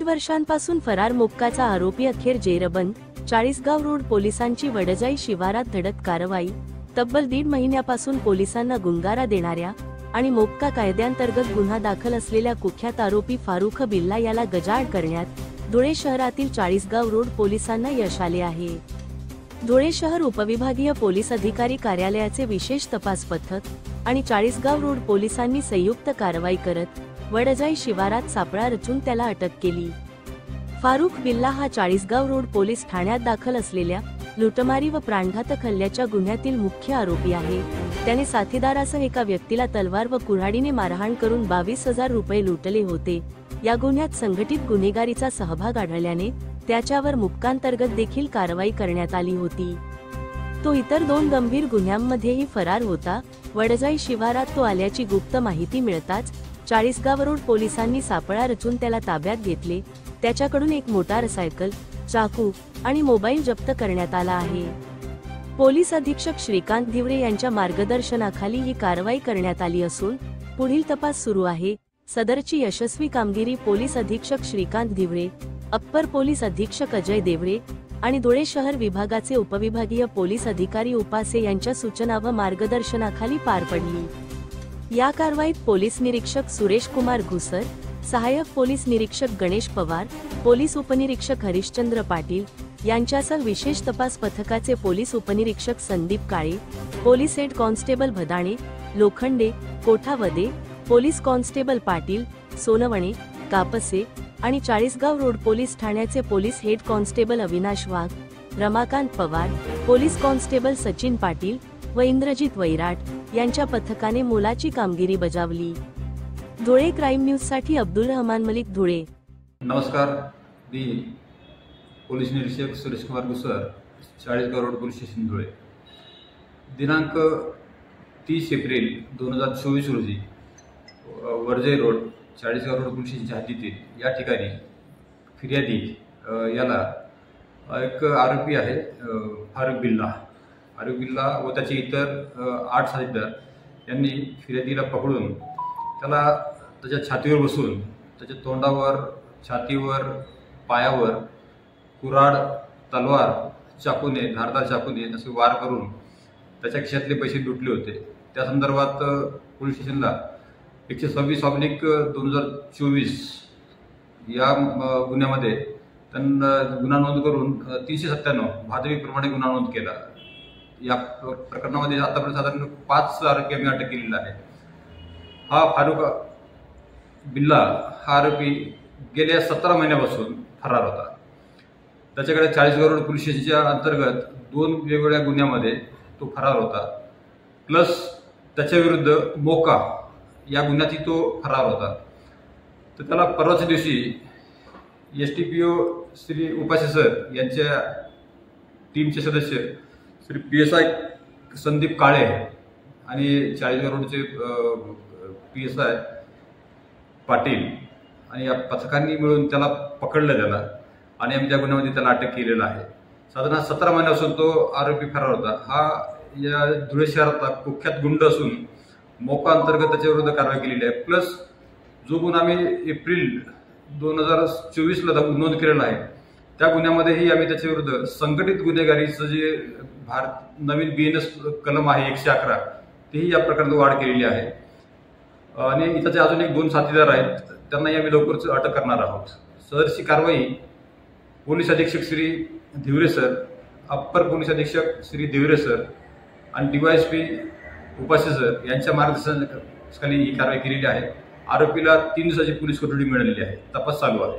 दीड वर्षांपासून फरार मोक्काचा आरोपी अखेर जेरबंद। चाळीसगाव रोड पोलिसांची वडजाई शिवारात धडक कारवाई। तब्बल दीड महिन्यापासून पोलिसांना गुंगारा देणाऱ्या आणि मोक्का कायद्यांतर्गत गुन्हा दाखल असलेल्या कुख्यात आरोपी फारुख बिल्ला याला गजाआड करण्यात धुळे शहरातील चाळीसगाव रोड पोलिसांना यश आले आहे। धुळे शहर उपविभागीय पोलीस अधिकारी कार्यालयाचे विशेष तपास पथक आणि चाळीसगाव रोड पोलिसांनी संयुक्त कारवाई करत वडजाई शिवारात सापळा रचून त्याला अटक केली। फारुख बिल्ला हा चाळीसगाव रोड पोलीस ठाण्यात दाखल असलेल्या लुटमारी व प्राणघातक हल्ल्याच्या गुन्ह्यातील मुख्य आरोपी आहे। त्याने साथीदारासह एका व्यक्तीला तलवार व कुऱ्हाडीने मारहाण करून 22,000 रुपये लुटले होते। या गुन्ह्यात संघटित गुन्हेगारीचा सहभाग आढळल्याने त्याच्यावर मुक्कांतर्गत देखील कारवाई करण्यात आली होती। तो इतर 2 गंभीर गुन्ह्यांमध्येही फरार होता। वडजाई शिवारात तो आल्याची गुप्त माहिती मिळताच चाळीसगाव रोड पोलिसांनी सापळा रचून त्याला ताब्यात घेतले। त्याच्याकडून एक मोटारसायकल, चाकू आणि मोबाईल जप्त करण्यात आला आहे। पोलीस अधीक्षक श्रीकांत धिवरे यांच्या मार्गदर्शनाखाली ही कारवाई करण्यात आली असून पुढील तपास सुरू आहे। सदरची यशस्वी कामगिरी पोलीस अधीक्षक श्रीकांत धिवरे, अप्पर पोलीस अधीक्षक अजय देवरे आणि धुळे शहर विभागाचे उपविभागीय पोलीस अधिकारी उपासे यांच्या सूचना व मार्गदर्शनाखाली पार पडली। या कारवाईत पोलीस निरीक्षक सुरेश कुमार घुसर, सहाय्यक पोलीस निरीक्षक गणेश पवार, पोलीस उपनिरीक्षक हरिश्चंद्र पाटील यांच्यासह विशेष तपास पथकाचे पोलीस उपनिरीक्षक Sandeep Kale, police head constable Bhadane, Lokhande, Kothawade, police constable Patil, Sonawane, Kapse आणि चाळीसगाव रोड पोलीस ठाण्याचे police head constable Avinash Wagh, Ramakant Pawar, police constable Sachin Patil व इंद्रजित वैराट यांच्या पथकाने मोलाची कामगिरी बजावली। धुळे क्राईम न्यूज साठी अब्दुल रहमान मलिक, धुळे। नमस्कार, मी पोलीस निरीक्षक Suresh Kumar Ghusar, Chalisgaon road police station, Dhule. दिनांक 30 एप्रिल 2024 रोजी Wadjai road Chalisgaon road police स्टेशनच्या हद्दीतील या ठिकाणी फिर्यादी याला एक आरोपी आहे फारुख बिल्ला व त्याचे इतर 8 साथीदार यांनी फिर्यादीला पकडून त्याला त्याच्या छातीवर बसून त्याच्या तोंडावर, छातीवर, पायावर कुऱ्हाड, तलवार, चाकूने, धारदार चाकूने असे वार करून त्याच्या खिशातले पैसे लुटले होते। त्या संदर्भात पोलीस स्टेशनला 126/2024 या गुन्ह्यामध्ये त्यांना गुन्हा नोंद करून 397 भादवीप्रमाणे गुन्हा नोंद केला। या प्रकरणामध्ये आतापर्यंत साधारण 5 आरोपी आम्ही अटक केलेला आहे। हा फारुख बिल्ला हा आरोपी गेल्या 17 महिन्यापासून फरार होता। त्याच्याकडे चाळीसगाव रोड पोलीस स्टेशनच्या अंतर्गत 2 वेगवेगळ्या गुन्ह्यामध्ये तो फरार होता, प्लस त्याच्या विरुद्ध मोक्का या गुन्ह्यातही तो फरार होता। तर त्याला परवाच्या दिवशी STPO श्री उपासे सर यांच्या टीमचे सदस्य श्री PSI संदीप काळे आणि चाळीसगाव रोडचे PSI पाटील आणि या पथकांनी मिळून त्याला पकडलं आणि आम्ही त्या गुन्ह्यामध्ये त्याला अटक केलेला आहे। साधारण 17 महिन्यापासून तो आरोपी फरार होता। हा या धुळे शहरातला कुख्यात गुंड असून मोक्का अंतर्गत त्याच्या विरुद्ध कारवाई केलेली आहे। प्लस जो गुन्हा आम्ही एप्रिल 2024ला नोंद केलेला आहे त्या गुन्ह्यामध्येही आम्ही त्याच्या विरुद्ध संघटित गुन्हेगारीचं जे नवीन BNS कलम आहे 111 तेही या प्रकरणात वाढ केलेली आहे आणि त्याचे अजून एक 2 साथीदार आहेत, त्यांनाही आम्ही लवकरच अटक करणार आहोत। सदरची कारवाई पोलीस अधीक्षक Shri Dhiware sir, upper police अधीक्षक श्री धिवरे सर आणि DYSP उपासे सर यांच्या मार्गदर्शनाखाली ही कारवाई केलेली आहे। आरोपीला 3 दिवसाची पोलीस कोठडी मिळालेली आहे। तपास चालू आहे।